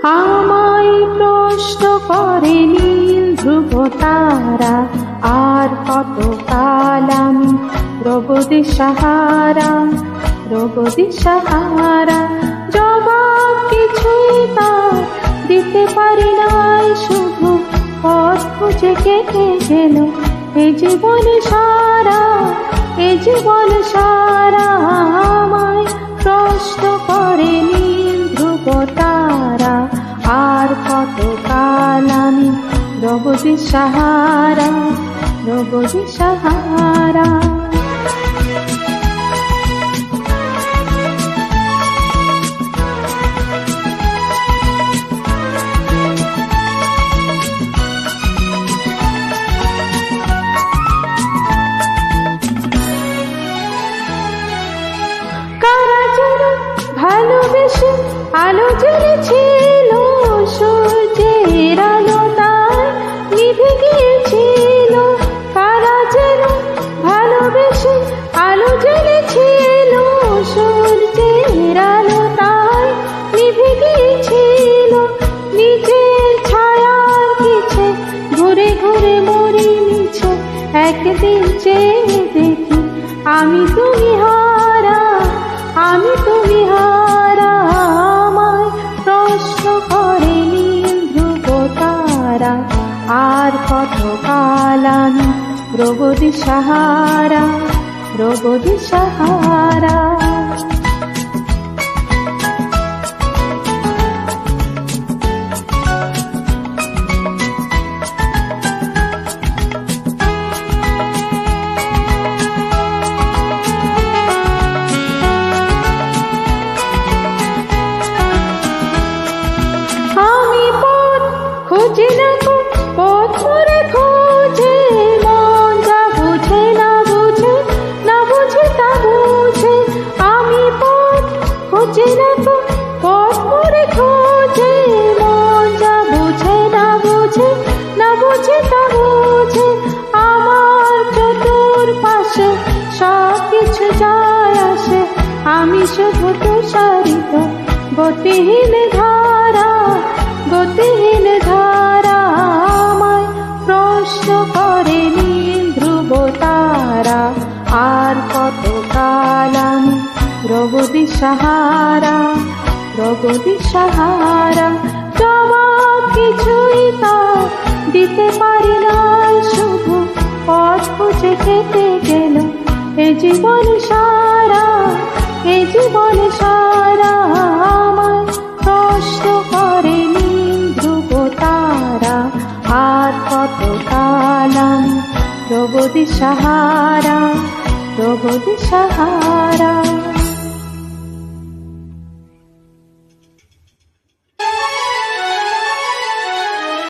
আমায় প্রশ্ন করে নীল ধ্রুব তারা, আর কত কাল আমি রব দিশাহারা, রব দিশাহারা। জবাব কিছুই তার দিতে পারি নাই, শুধু পথ খুঁজে কেটে গেল এ জীবন সারা, এ জীবন সারা। আমায় প্রশ্ন করে নীল ধ্রুব তারা, আর কত কাল আমি রব দিশাহারা, রব দিশাহারা। ভালোবেসে আলো জ্বেলেছিল, সূর্যের আলো তার নিভে গিয়েছিল। কারা যেন ভালোবেসে আলো জ্বেলেছিল, সূর্যের আলো তার নিভে গিয়েছিল। নিজের ছায়ার পিছে ঘুরে ঘুরে মরি মিছে, একদিন চেয়ে দেখি আমি তুমি হারা, আমি তুমি হারা। আমায় প্রশ্ন করে নীল ধ্রুব তারা, আর কত কাল আমি রব দিশাহারা, রব দিশাহারা। খুঁজে না পথ মরে খোঁজে, মন যা বুঝে না বুঝে, না বুঝে তা বুঝে। আমি পথ খুঁজে না পথ মরে খোঁজে, মন যা বুঝে না বুঝে, না বুঝে তা বুঝে। আমার চতুর্পাশে সব কিছু যায় আসে, আমি শুধু তুষারিত গতিহীন ধারা, গতিহীন ধারা। আমায় প্রশ্ন করে নীল ধ্রুব তারা, আর কত কাল আমি রব দিশাহারা, রব দিশাহারা। জবাব কিছুই তার দিতে পারি নাই, শুধু পথ খুঁজে কেটে গেল এ জীবন সারা, এ জীবন সারা। আমায় প্রশ্ন করে নীল ধ্রুব তারা, আর কত কাল আমি রব দিশাহারা, রব দিশাহারা।